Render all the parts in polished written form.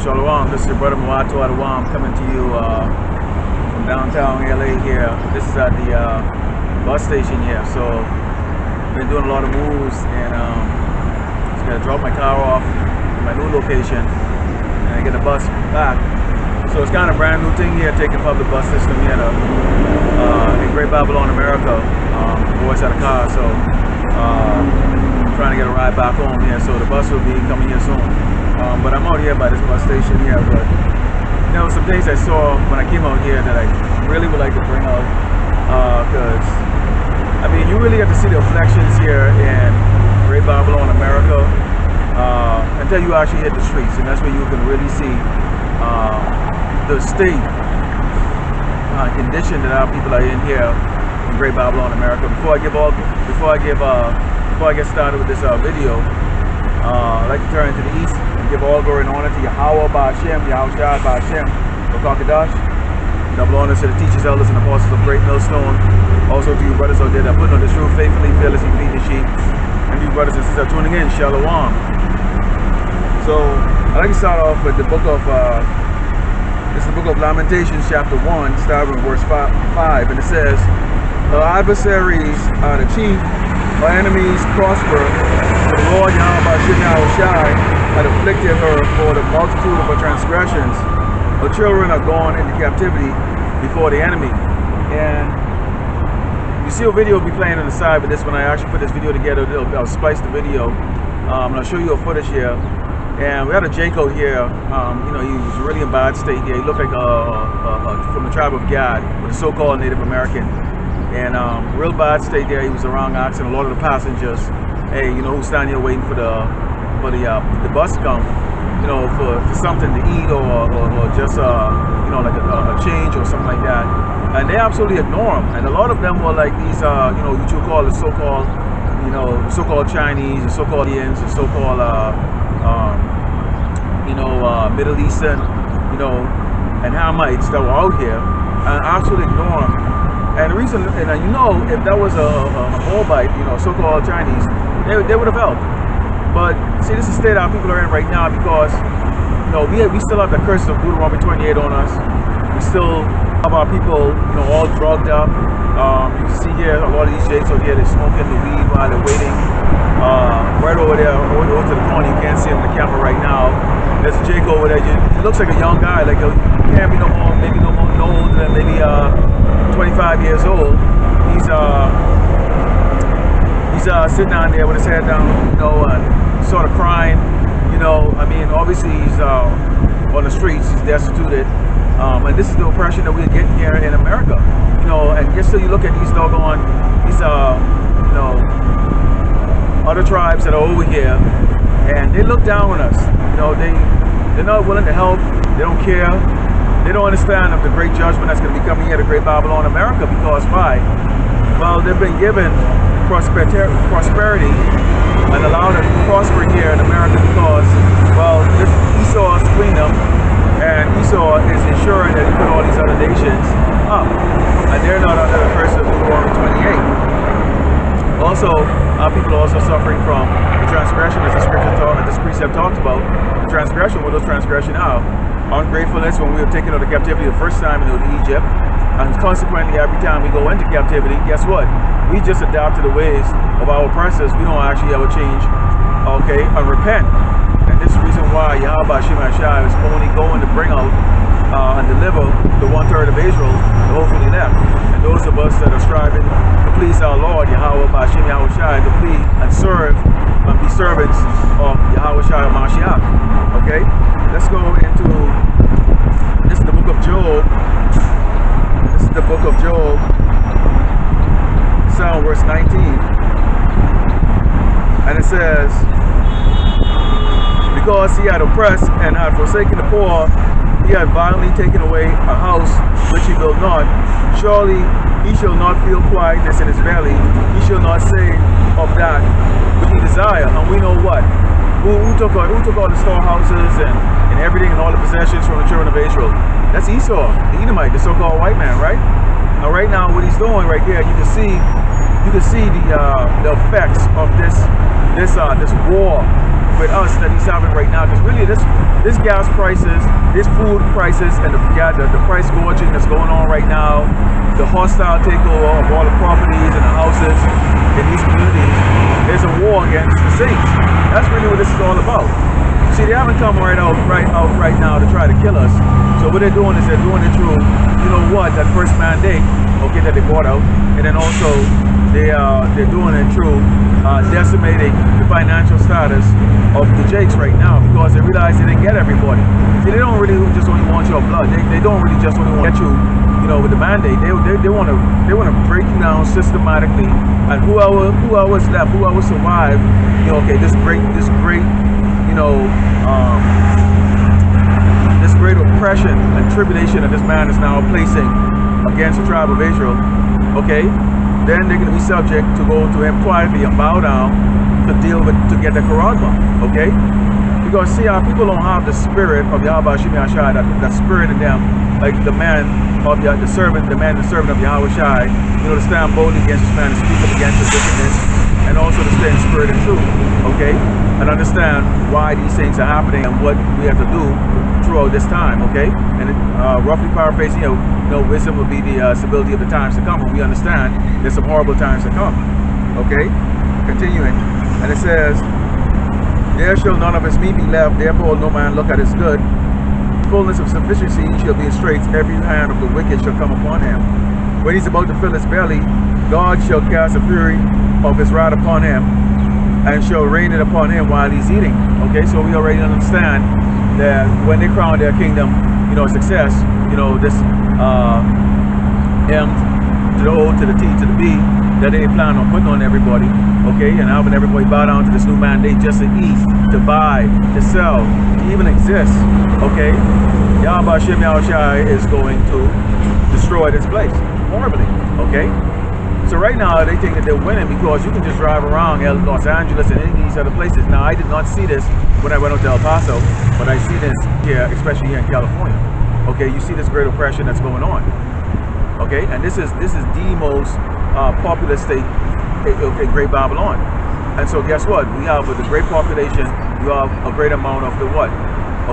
Shalom. This is your brother Muatu Adawam coming to you from downtown LA here. This is at the bus station here. So I've been doing a lot of moves and just gotta drop my car off at my new location and I get the bus back. So it's kind of a brand new thing here, taking public bus system here to, in Great Babylon, America. Boys had a car, so trying to get a ride back home here. So the bus will be coming here soon. But I'm out here by this bus station here. But you know, some things I saw when I came out here that I really would like to bring out, because I mean, you really have to see the reflections here in Great Babylon, America, until you actually hit the streets, and that's where you can really see the state condition that our people are in here in Great Babylon, America. Before I get started with this video, I'd like to turn to the east and give all glory and honor to Yahweh Ba'Shem, Yahushua Ba'Shem, Bakakadash. Double honor to the teachers, elders, and apostles of Great Millstone. Also to you brothers out there that put on this truth faithfully, fearlessly, feeding the sheep. And you brothers and sisters tuning in, Shalom. So I'd like to start off with the book of this is the book of Lamentations, chapter 1, starting with verse 5, and it says, "Our adversaries are the chief, our enemies prosper. For the Lord Yahweh Ba'Shem Yahushai had afflicted her for the multitude of her transgressions. Her children are gone into captivity before the enemy." And you see a video will be playing on the side, but this when I actually put this video together, I'll splice the video. And I'll show you a footage here. And we had a Jacob here. You know, he was really in bad state here. He looked like from the tribe of Gad, with a so-called Native American. And real bad state there. He was around asking a lot of the passengers, "Hey, you know, who's standing here waiting for the bus to come? You know, for something to eat or just you know, like a change or something like that." And they absolutely ignore him. And a lot of them were like these, you know, what you call the so-called, you know, so-called Chinese, or so-called Indians, or so-called you know, Middle Eastern, you know, and Hamites that were out here, and absolutely ignore him. And the reason, and you know, if that was a Moabite, you know, so-called Chinese, they would have helped. But see, this is the state our people are in right now, because you know, we still have the curse of Deuteronomy 28 on us. We still have our people, you know, all drugged up. You can see here a lot of these Jakes over here, they're smoking the weed while they're waiting. Right over there, over to the corner, you can't see him in the camera right now. There's a Jake over there. He looks like a young guy, like he can't be no older than maybe 25 years old. He's sitting down there with his head down, you know, sort of crying. You know, I mean, obviously he's on the streets, he's destituted, and this is the oppression that we're getting here in America. You know, and just so you look at these doggone, these you know, other tribes that are over here, and they look down on us. You know, they're not willing to help. They don't care. They don't understand of the great judgment that's going to be coming here to Great Babylon, America. Because why? Well, they've been given prosperity and allowed to prosper here in America because, well, Esau is queen them, and Esau is ensuring that he put all these other nations up, and they're not under the curse of Deuteronomy 28. Also, our people are also suffering from the transgression, as the scripture this precept talked about. The transgression, what those transgression are: ungratefulness when we were taken out of captivity the first time into Egypt, and consequently every time we go into captivity, guess what? We just adapt to the ways of our oppressors. We don't actually ever change, okay, and repent. And this is the reason why Yahweh Ba'Shem Yahushua is only going to bring out and deliver the 1/3 of Israel, the hopefully left. And those of us that are striving to please our Lord, Yahweh Ba'Shem Yahushua, to please and serve and be servants of Yahweh Shai Mashiach. Okay? Let's go into, this is the book of Job. This is the book of Job. Psalm verse 19. And it says, "Because he had oppressed and had forsaken the poor, he had violently taken away a house which he built not. Surely he shall not feel quietness in his belly. He shall not say of that which he desire." And we know what? Who took all the storehouses and everything and all the possessions from the children of Israel? That's Esau, the Edomite, the so-called white man, right? Now, right now, what he's doing right here, you can see the effects of this war with us that he's having right now. Because really, this gas prices, this food prices, and the price gorging that's going on right now, the hostile takeover of all the properties and the houses in these communities, there's a war against the saints. That's really what this is all about. See, they haven't come right out right now to try to kill us. So what they're doing is they're doing it through, you know what, that first mandate, okay, that they bought out, and then also they're doing it through decimating the financial status of the Jakes right now, because they realize they didn't get everybody. See, they don't really just only want your blood. They don't really just only want you, you know, with the mandate. They want to break you down systematically, and whoever is left, whoever survived, you know, okay, this great, you know, this great oppression and tribulation that this man is now placing against the tribe of Israel, okay, then they're going to be subject to go to him quietly and bow down to get the Karagma, okay? Because see, our people don't have the spirit of Yahweh Shem Yahshai, that spirit in them, like the servant of Yahweh Shai, you know, to stand boldly against this man and speak up against his wickedness, and also to stay in spirit and truth, okay? And understand why these things are happening and what we have to do throughout this time, okay? And roughly paraphrasing, you know, wisdom will be the stability of the times to come. And we understand there's some horrible times to come, okay? Continuing, and it says, there shall none of his meat be left, therefore no man look at his good. Fullness of sufficiency shall be in straits, every hand of the wicked shall come upon him. When he's about to fill his belly, God shall cast a fury of his wrath upon him, and shall rain it upon him while he's eating. Okay, so we already understand that when they crown their kingdom, you know, success, you know, this M to the O to the T to the B that they plan on putting on everybody, okay, and having everybody bow down to this new mandate just to eat, to buy, to sell, to even exist, okay. Yahweh Shem Yahushai is going to destroy this place horribly, okay. So right now they think that they're winning because you can just drive around Los Angeles and any of these other places. Now I did not see this when I went out to El Paso, but I see this here, especially here in California. Okay, you see this great oppression that's going on. Okay, and this is the most populous state, okay, Great Babylon. And so guess what? We have with the great population, you have a great amount of the what?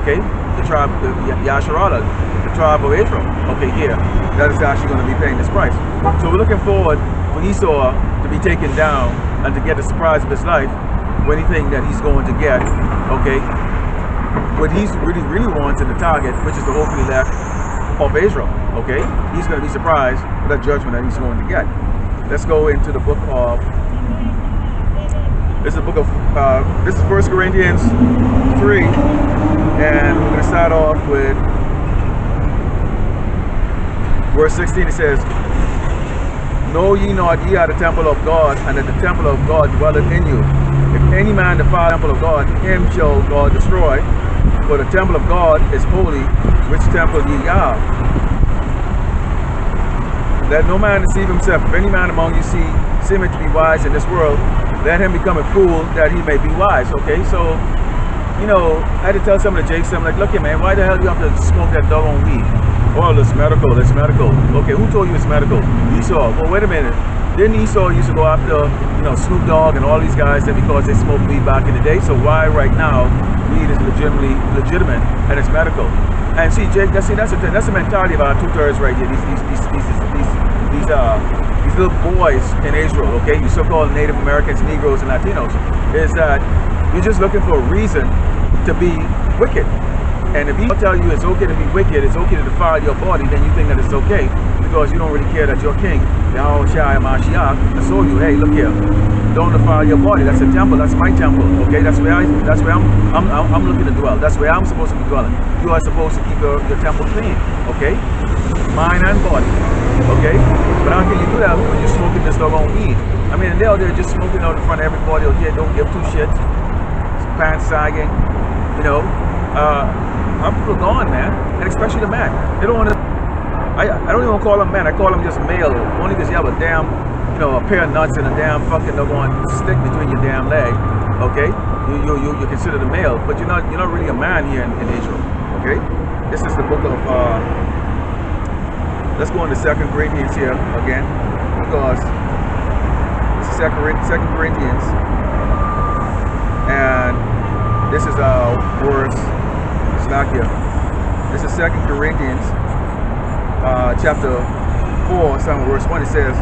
Okay, the tribe, the Yasharala, the tribe of Israel. Okay, here, that is actually going to be paying this price. So we're looking forward for Esau to be taken down and to get the surprise of his life with anything that he's going to get, okay? What he's really wants in the target, which is the hopefully left of Israel, okay? He's going to be surprised with that judgment that he's going to get. Let's go into the book of, this is 1 Corinthians 3, and we're going to start off with verse 16. It says, know ye not ye are the temple of God, and that the temple of God dwelleth in you. If any man defile the temple of God, him shall God destroy. For the temple of God is holy, which temple ye are. Let no man deceive himself. If any man among you seemeth to be wise in this world, let him become a fool that he may be wise. Okay, so, you know, I had to tell some of the Jakes, I'm like, look here, man, why the hell do you have to smoke that doggone weed? Oh, it's medical, it's medical. Okay, who told you it's medical? Esau. Well, wait a minute. Didn't Esau used to go after, you know, Snoop Dogg and all these guys that because they smoked weed back in the day? So why right now weed is legitimate and it's medical? And see, Jake, that's the mentality of our 2/3 right here. These little boys in Israel, okay, you so-called Native Americans, Negroes, and Latinos, is that you're just looking for a reason to be wicked. And if he tell you it's okay to be wicked, it's okay to defile your body, then you think that it's okay because you don't really care that your king, Yahweh Shai Mashiach, told you, hey, look here, don't defile your body. That's a temple. That's my temple. Okay, that's where I'm looking to dwell. That's where I'm supposed to be dwelling. You are supposed to keep your temple clean. Okay, mind and body. Okay, but how can you do that when you're smoking this doggone weed? I mean, they're just smoking out in front of everybody. Okay, don't give two shits. Pants sagging. You know. Our people are gone, man, and especially the men. They don't want to. I don't even call them men. I call them just male, only because you have a damn, you know, a pair of nuts and a damn fucking doggone stick between your damn leg. Okay, you're considered a male, but you're not really a man here in Israel. Okay, this is the book of. Let's go into 2 Corinthians here again, because this is 2 Corinthians, and This is verse, it's not here. This is 2 Corinthians chapter 4, starting with verse 1. It says,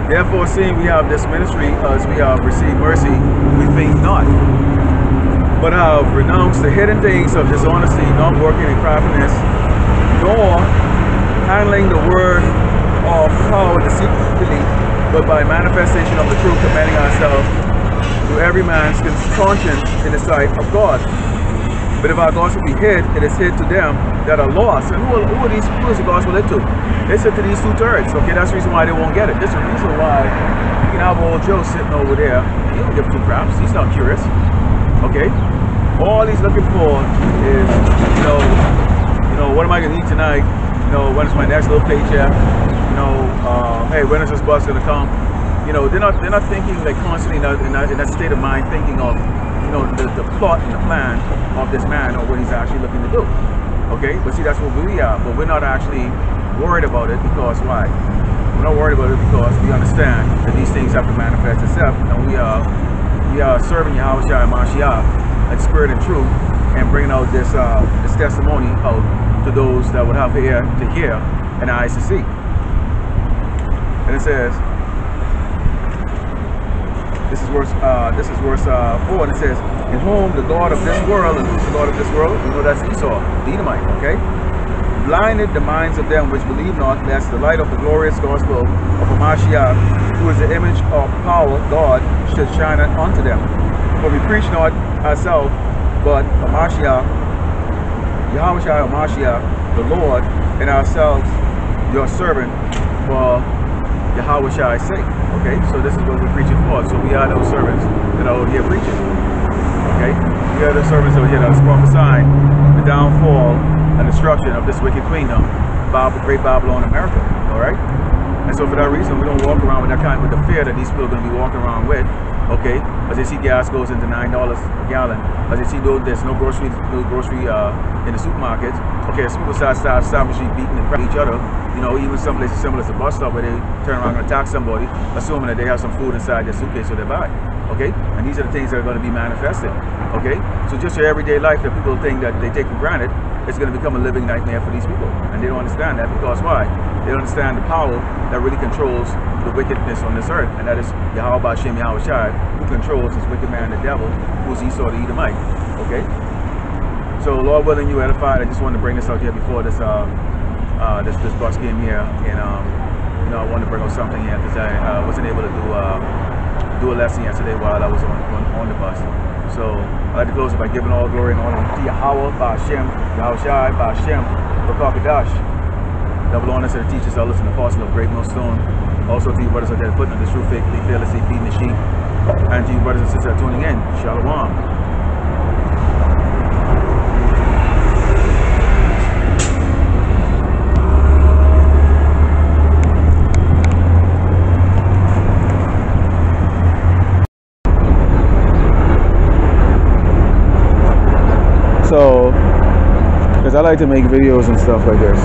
therefore, seeing we have this ministry, as we have received mercy, we faint not, but have renounced the hidden things of dishonesty, not working in craftiness, nor handling the word of power deceitfully, but by manifestation of the truth, commending ourselves to every man's conscience in the sight of God. But if our gospel be hid, it is hid to them that are lost. And who is the gospel hid to? It's hid to these 2/3. Okay, that's the reason why they won't get it. This is the reason why you can have old Joe sitting over there. He don't give 2 craps. He's not curious. Okay? All he's looking for is, you know, what am I gonna eat tonight? You know, when is my next little paycheck? You know, hey, when is this bus gonna come? You know, they're not thinking like constantly in that state of mind, thinking of, you know, the plot and the plan of this man or what he's actually looking to do. Okay, but see, that's what we are. But we're not actually worried about it because why? We're not worried about it because we understand that these things have to manifest itself, and we are serving Yahweh Shai and Mashiach in spirit and truth, and bringing out this testimony out to those that would have the ear to hear and eyes to see. And it says, this is verse 4, and it says, in whom the God of this world, and who's the God of this world? You know, that's Esau, the Edomite, okay? Blinded the minds of them which believe not, lest the light of the glorious gospel of Mashiach, who is the image of power, God, should shine unto them. For we preach not ourselves, but Mashiach, Yahweh Shai Mashiach, the Lord, and ourselves, your servant, for Yahweh Shai's sake. Okay, so this is what we're preaching for. So we are those servants that are over here preaching. Okay, we are the servants over here that are prophesying the downfall and destruction of this wicked queendom, great Babylon, America. All right, and so for that reason, we don't walk around with with the fear that these people are going to be walking around with. Okay, as they see gas goes into $9 a gallon, as they see there's no grocery in the supermarkets. Okay, as people start savagely beating and cracking each other, you know, even some places similar to the bus stop where they turn around and attack somebody, assuming that they have some food inside their suitcase or their bag. Okay, and these are the things that are going to be manifested. Okay, so just your everyday life that people think that they take for granted, it's going to become a living nightmare for these people, and they don't understand that because why? They don't understand the power that really controls the wickedness on this earth, and that is Yahweh Bashem Yahweh Shai, who controls this wicked man, the devil, who's Esau the Edomite. Okay, so Lord willing, you edified. I just wanted to bring this out here before this this bus came here, and you know, I wanted to bring out something here because I wasn't able to do a lesson yesterday while I was on the bus. So I'd like to close it by giving all glory and honor to Yahweh Bashem Yahweh Shai Bashem Bakakadash. Double honor to the teachers, elders, and apostles of Great Millstone. Also to you brothers out there putting on this true faith, fearlessly feeding the sheep. And to you brothers and sisters that are tuning in, Shalom. So, because I like to make videos and stuff like this.